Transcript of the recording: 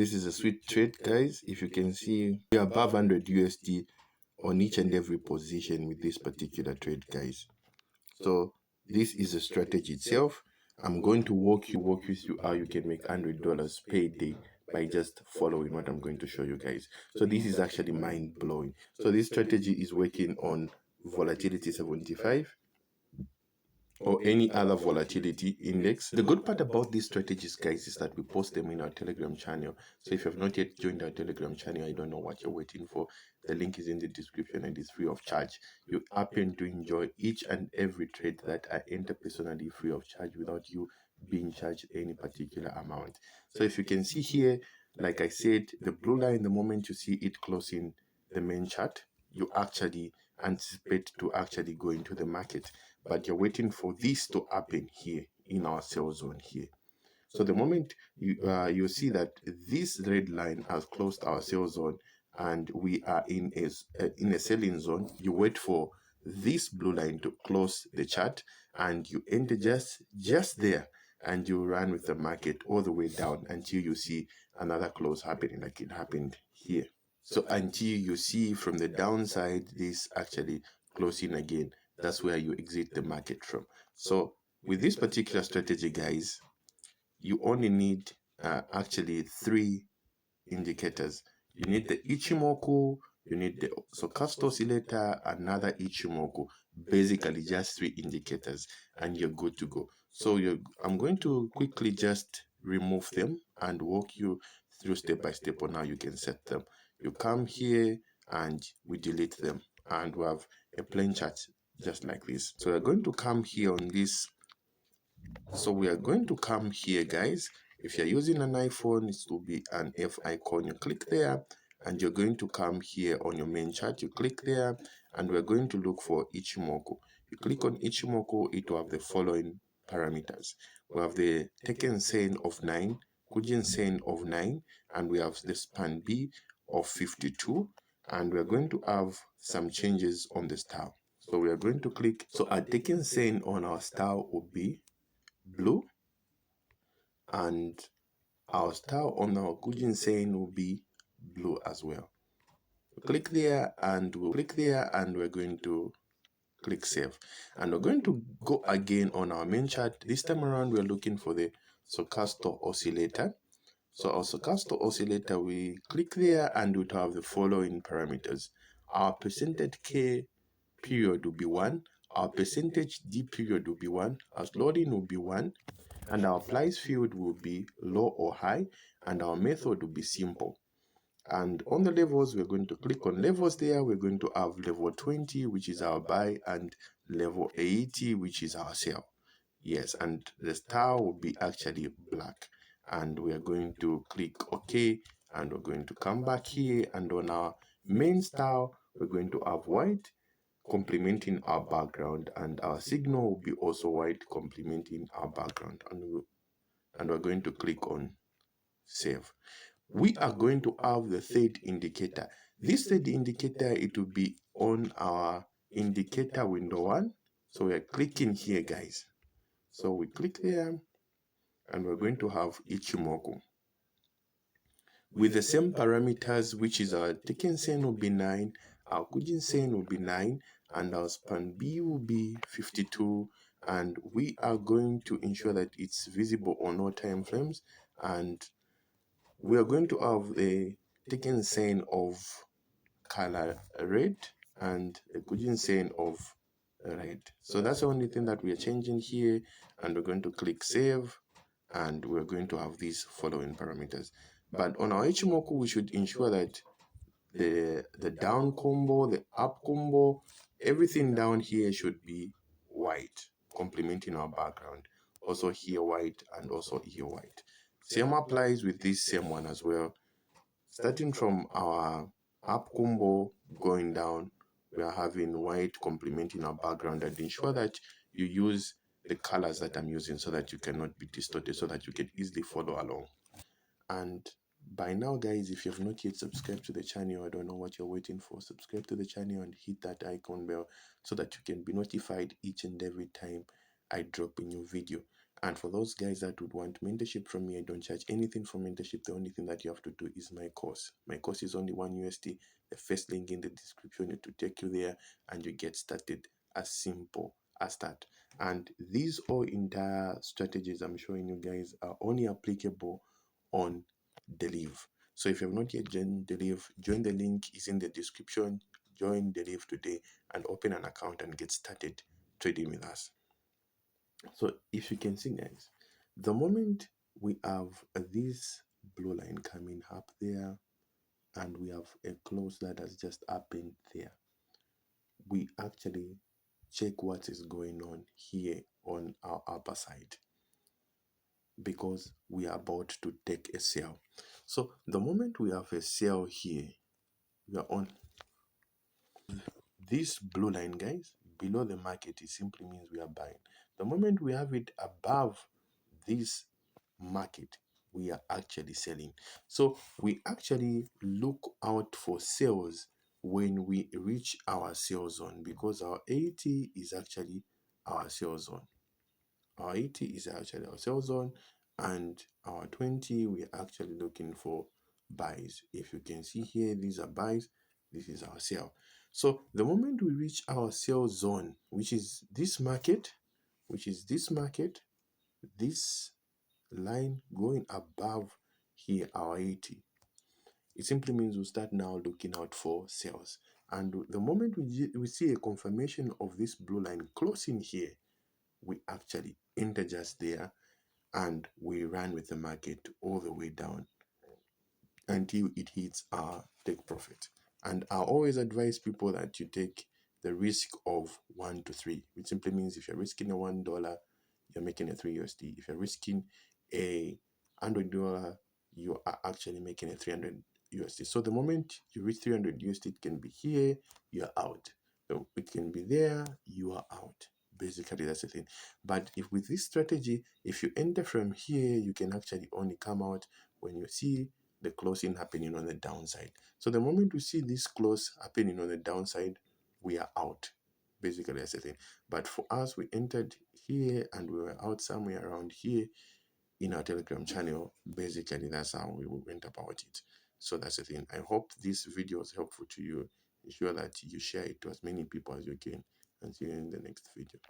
This is a sweet trade, guys. If you can see, we are above 100 USD on each and every position with this particular trade, guys. So this is a strategy itself. I'm going to walk you through how you can make $100 payday by just following what I'm going to show you guys. So this is actually mind-blowing. So this strategy is working on volatility 75 or any other volatility index. The good part about these strategies, guys, is that we post them in our Telegram channel. So if you have not yet joined our Telegram channel, I don't know what you're waiting for. The link is in the description and it's free of charge. You happen to enjoy each and every trade that I enter personally free of charge without you being charged any particular amount. So if you can see here, like I said, the blue line, the moment you see it closing the main chart, you actually anticipate to actually go into the market, but you're waiting for this to happen here in our sell zone here. So the moment you see that this red line has closed our sell zone and we are in a selling zone, you wait for this blue line to close the chart and you enter just there, and you run with the market all the way down until you see another close happening, like it happened here. So until you see from the downside this actually closing again, that's where you exit the market from. So with this particular strategy, guys, you only need actually 3 indicators. You need the Ichimoku, you need the stochastic oscillator, another Ichimoku. Basically just 3 indicators and you're good to go. So I'm going to quickly just remove them and walk you through step by step on how you can set them. You come here and we delete them and we have a plain chart just like this. So we're going to come here on this. So we are going to come here, guys. If you're using an iPhone, it will be an F icon. You click there and you're going to come here on your main chart. You click there and we're going to look for Ichimoku. You click on Ichimoku, it will have the following parameters. We have the Teken Sen of 9, Kujin Sen of 9, and we have the span B of 52, and we're going to have some changes on the style. So we are going to click. So our Teken Sen on our style will be blue, and our style on our Gujin Sen will be blue as well. Click there and we're going to click save, and we're going to go again on our main chart. This time around we're looking for the stochastic oscillator. So our stochastic oscillator, we click there and we have the following parameters. Our percentage K period will be 1, our percentage D period will be 1, our loading will be 1, and our price field will be low or high, and our method will be simple. And on the levels, we're going to click on levels there. We're going to have level 20, which is our buy, and level 80, which is our sell. Yes, and the star will be actually black. And we are going to click OK, and we're going to come back here, and on our main star, we're going to have white, complementing our background, and our signal will be also white, complementing our background, and we're going to click on save. We are going to have the third indicator. This third indicator, it will be on our indicator window 1. So we're clicking here, guys. So we click there and we're going to have Ichimoku with the same parameters, which is our Teken Sen will be 9, our Kujin Sen will be 9, and our span B will be 52, and we are going to ensure that it's visible on all time frames, and we are going to have a Teken Sen of color red and a Kujin Sen of red. So that's the only thing that we are changing here, and we're going to click save, and we're going to have these following parameters. But on our Ichimoku, we should ensure that the down combo, the up combo, everything down here should be white, complementing our background. Also here white, and also here white. Same applies with this same one as well. Starting from our up combo going down, we are having white complementing our background, and ensure that you use the colors that I'm using so that you cannot be distorted, so that you can easily follow along. And by now, guys, if you have not yet subscribed to the channel, I don't know what you're waiting for. Subscribe to the channel and hit that icon bell so that you can be notified each and every time I drop a new video. And for those guys that would want mentorship from me, I don't charge anything for mentorship. The only thing that you have to do is my course. My course is only $1. The first link in the description to take you there, and you get started as simple as that. And these all entire strategies I'm showing you guys are only applicable on Delive. So if you have not yet joined Delive, join the link is in the description. Join Delive today and open an account and get started trading with us. So if you can see, guys, the moment we have this blue line coming up there and we have a close that has just happened there, we actually check what is going on here on our upper side, because we are about to take a sell. So the moment we have a sell here, we are on this blue line, guys, below the market. It simply means we are buying. The moment we have it above this market, we are actually selling. So we actually look out for sales when we reach our sales zone, because our 80 is actually our sales zone. Our 80 is actually our sales zone, and our 20, we're actually looking for buys. If you can see here, these are buys, this is our sell. So the moment we reach our sell zone, which is this market, this line going above here, our 80, it simply means we start now looking out for sales. And the moment we see a confirmation of this blue line closing here, we actually enter just there and we run with the market all the way down until it hits our take profit. And I always advise people that you take the risk of 1 to 3, which simply means if you're risking a $1, you're making a 3 USD. If you're risking a $100, you are actually making a 300 USD. So the moment you reach 300 USD, it can be here, you're out. So it can be there, you are out. Basically, that's the thing. But if with this strategy, if you enter from here, you can actually only come out when you see the closing happening on the downside. So the moment we see this close happening on the downside, we are out. Basically, that's the thing. But for us, we entered here and we were out somewhere around here in our Telegram channel. Basically, that's how we went about it. So that's the thing. I hope this video was helpful to you. Ensure that you share it to as many people as you can, and see you in the next video.